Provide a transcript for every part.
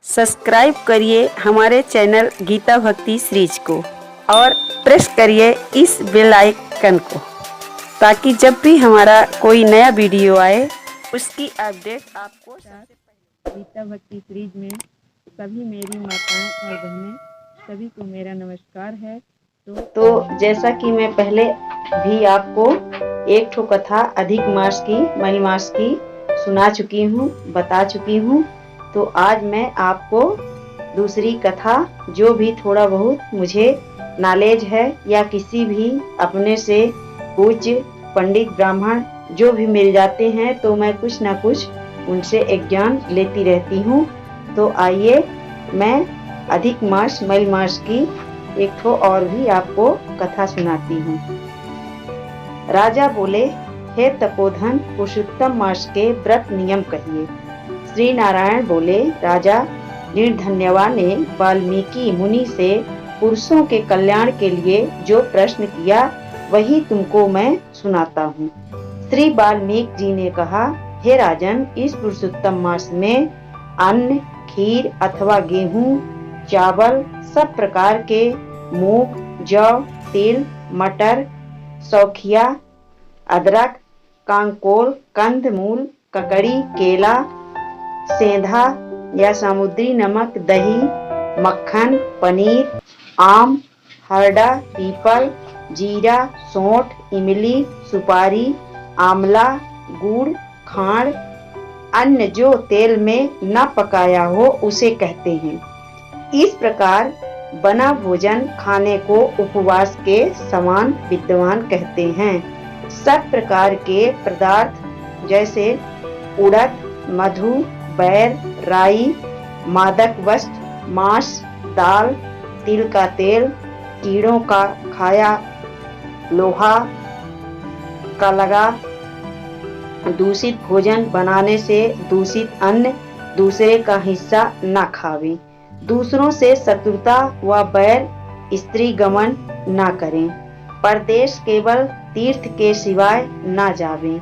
Subscribe करिए हमारे channel Gita भक्ति सीरीज को और प्रेस करिए इस बेल आइकन को ताकि जब भी हमारा कोई नया वीडियो आए उसकी अपडेट आपको सबसे पहले। गीता भक्ति सीरीज में सभी मेरी माताओं और बहनें सभी को मेरा नमस्कार है। तो जैसा कि मैं पहले भी आपको एक ठो कथा अधिक मास की मलमास की सुना चुकी हूँ, बता चुकी हूँ। तो आज मैं आपको दूसरी कथा, जो भी थोड़ा बहुत मुझे नॉलेज है या किसी भी अपने से पूज्य पंडित ब्राह्मण जो भी मिल जाते हैं तो मैं कुछ ना कुछ उनसे एक ज्ञान लेती रहती हूँ। तो आइए मैं अधिक मास मई मास की एक ठो और भी आपको कथा सुनाती हूँ। राजा बोले, हे तपोधन, पुरुषोत्तम मास के व्रत नियम कहिए। श्री नारायण बोले, राजा निर्धन्यवा ने वाल्मीकि मुनि से पुरुषों के कल्याण के लिए जो प्रश्न किया वही तुमको मैं सुनाता हूँ। श्री वाल्मीकि जी ने कहा, हे राजन, इस पुरुषोत्तम मास में अन्न, खीर अथवा गेहूं, चावल, सब प्रकार के मूंग, जौ, तिल, मटर, सौखिया, अदरक, कांकोल, कंदमूल, ककड़ी, केला, सेंधा या समुद्री नमक, दही, मक्खन, पनीर, आम, हरड़ा, पीपल, जीरा, सौंठ, इमली, सुपारी, आंवला, गुड़, खांड, अन्न जो तेल में न पकाया हो उसे कहते हैं। इस प्रकार बना भोजन खाने को उपवास के समान विद्वान कहते हैं। सब प्रकार के पदार्थ जैसे उड़द, मधु, बैर, राई, मादक वस्तु, मांस, दाल, तिल का तेल, कीड़ों का खाया, लोहा का लगा, दूषित भोजन बनाने से दूषित अन्न दूसरे का हिस्सा न खावे, दूसरों से शत्रुता व बैर, स्त्री गमन न करें, परदेश केवल तीर्थ के सिवाय न जावे,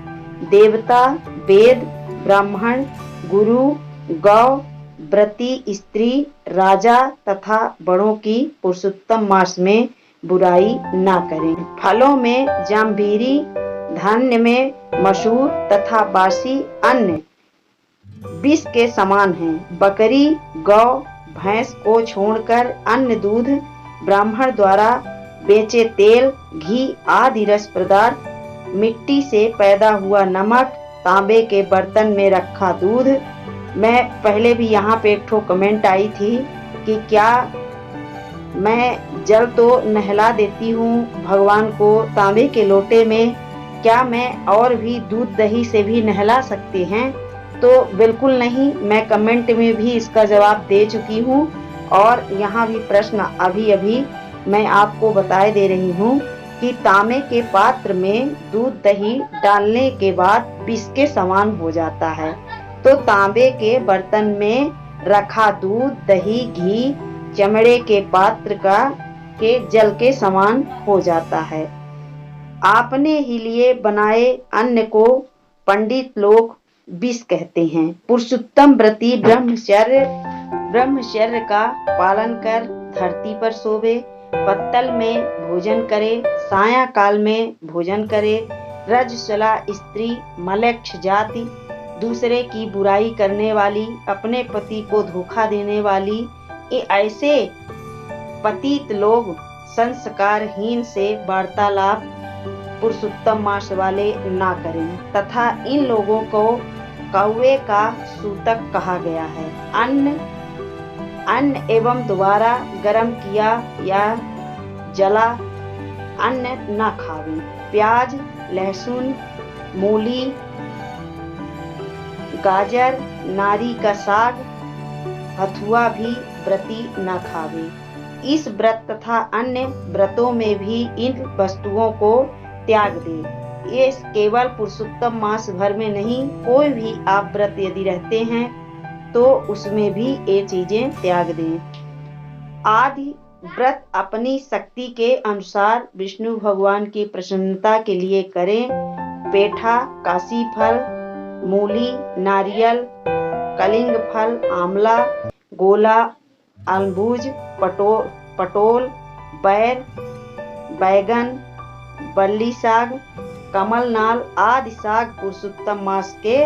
देवता, वेद, ब्राह्मण, गुरु, गौ, व्रती स्त्री, राजा तथा बड़ों की पुरुषोत्तम मास में बुराई न करें। फलों में जाम्बीरी, धान्य में मसूर तथा बासी अन्न विष के समान हैं। बकरी, गौ, भैंस को छोड़कर अन्य दूध, ब्राह्मण द्वारा बेचे तेल, घी आदि रस पदार्थ, मिट्टी से पैदा हुआ नमक, तांबे के बर्तन में रखा दूध। मैं पहले भी यहाँ पे एक ठो कमेंट आई थी कि क्या मैं जल तो नहला देती हूँ भगवान को तांबे के लोटे में, क्या मैं और भी दूध दही से भी नहला सकते हैं? तो बिल्कुल नहीं, मैं कमेंट में भी इसका जवाब दे चुकी हूँ और यहाँ भी प्रश्न अभी मैं आपको बताए दे रही हूँ कि तांबे के पात्र में दूध दही डालने के बाद विष के समान हो जाता है। तो तांबे के बर्तन में रखा दूध, दही, घी चमड़े के पात्र के जल के समान हो जाता है। आपने ही लिए बनाए अन्न को पंडित लोग विष कहते हैं। पुरुषोत्तम व्रती ब्रह्मचर्य का पालन कर धरती पर सोवे, पत्तल में भोजन करे, साया काल में भोजन करे, रजस्वला स्त्री, मलेच्छ जाति, दूसरे की बुराई करने वाली, अपने पति को धोखा देने वाली, ये ऐसे पतित लोग संस्कारहीन से वार्तालाप पुरुषोत्तम मास वाले ना करें तथा इन लोगों को कौवे का सूतक कहा गया है। अन्न एवं दोबारा गर्म किया या जला अन्न न खावे। प्याज, लहसुन, मूली, गाजर, नारी का साग, हथुआ भी व्रती न खावे। इस व्रत तथा अन्य व्रतों में भी इन वस्तुओं को त्याग दे। ये केवल पुरुषोत्तम मास भर में नहीं, कोई भी आप व्रत यदि रहते हैं तो उसमें भी ये चीजें त्याग दें। आदि व्रत अपनी शक्ति के अनुसार विष्णु भगवान की प्रसन्नता के लिए करें। पेठा, काशी फल, मूली, नारियल, कलिंग फल, आंवला, गोला, अलबूज, पटोल, बैर, बैगन, बल्ली साग, कमल नाल आदि साग पुरुषोत्तम मास के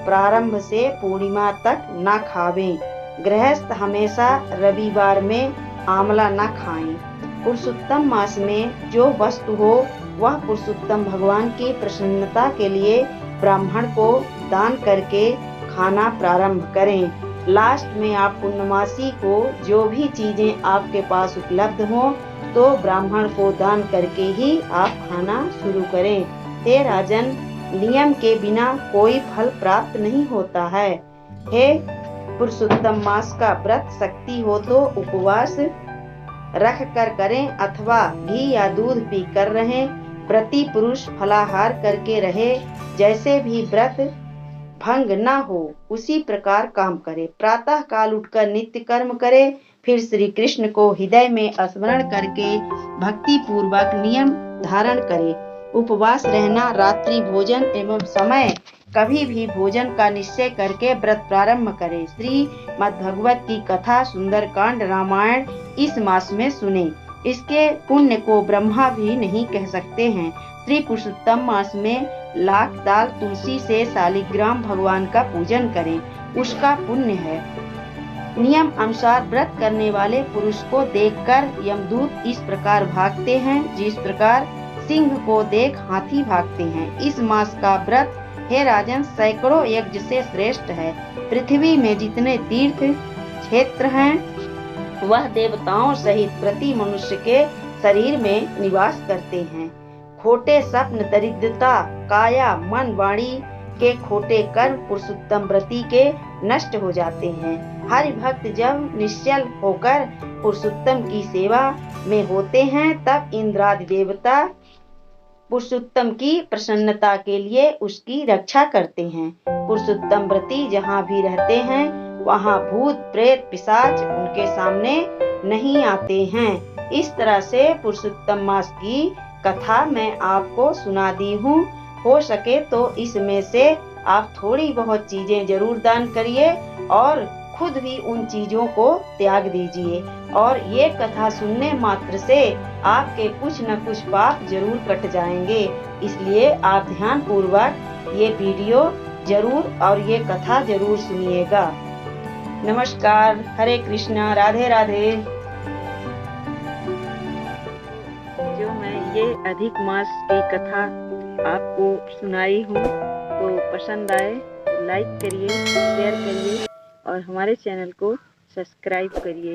प्रारंभ से पूर्णिमा तक न खावें। गृहस्थ हमेशा रविवार में आंवला न खाएं। पुरुषोत्तम मास में जो वस्तु हो वह पुरुषोत्तम भगवान की प्रसन्नता के लिए ब्राह्मण को दान करके खाना प्रारंभ करें। लास्ट में आप पूर्णमासी को जो भी चीजें आपके पास उपलब्ध हो तो ब्राह्मण को दान करके ही आप खाना शुरू करें। हे राजन, नियम के बिना कोई फल प्राप्त नहीं होता है। हे पुरुषोत्तम मास का व्रत शक्ति हो तो उपवास रख कर करें अथवा घी या दूध पी कर रहें। प्रति पुरुष फलाहार करके रहे। जैसे भी व्रत भंग न हो उसी प्रकार काम करे। प्रातः काल उठकर नित्य कर्म करे, फिर श्री कृष्ण को हृदय में स्मरण करके भक्ति पूर्वक नियम धारण करे। उपवास रहना, रात्रि भोजन एवं समय कभी भी भोजन का निश्चय करके व्रत प्रारंभ करे। श्रीमद्भागवत की कथा, सुंदरकांड, रामायण इस मास में सुने। इसके पुण्य को ब्रह्मा भी नहीं कह सकते हैं। श्री पुरुषोत्तम मास में लाख दाल तुलसी से शालिग्राम भगवान का पूजन करें, उसका पुण्य है। नियम अनुसार व्रत करने वाले पुरुष को देखकर यमदूत इस प्रकार भागते हैं जिस प्रकार सिंह को देख हाथी भागते हैं। इस मास का व्रत हे राजन सैकड़ों यज्ञ से श्रेष्ठ है। पृथ्वी में जितने तीर्थ क्षेत्र हैं वह देवताओं सहित प्रति मनुष्य के शरीर में निवास करते हैं। खोटे स्वप्न, दरिद्रता, काया, मन, वाणी के खोटे कर्म पुरुषोत्तम व्रती के नष्ट हो जाते हैं। हरि भक्त जब निश्चल होकर पुरुषोत्तम की सेवा में होते हैं तब इंद्रादि देवता पुरुषोत्तम की प्रसन्नता के लिए उसकी रक्षा करते हैं। पुरुषोत्तम व्रती जहाँ भी रहते हैं वहाँ भूत, प्रेत, पिशाच उनके सामने नहीं आते हैं। इस तरह से पुरुषोत्तम मास की कथा मैं आपको सुना दी हूँ। हो सके तो इसमें से आप थोड़ी बहुत चीजें जरूर दान करिए और खुद भी उन चीजों को त्याग दीजिए। और ये कथा सुनने मात्र से आपके कुछ न कुछ पाप जरूर कट जाएंगे। इसलिए आप ध्यान पूर्वक ये वीडियो जरूर और ये कथा जरूर सुनिएगा। नमस्कार, हरे कृष्णा, राधे राधे। जो मैं ये अधिक मास की कथा आपको सुनाई हूँ तो पसंद आए तो लाइक करिए, शेयर करिए और हमारे चैनल को सब्सक्राइब करिए।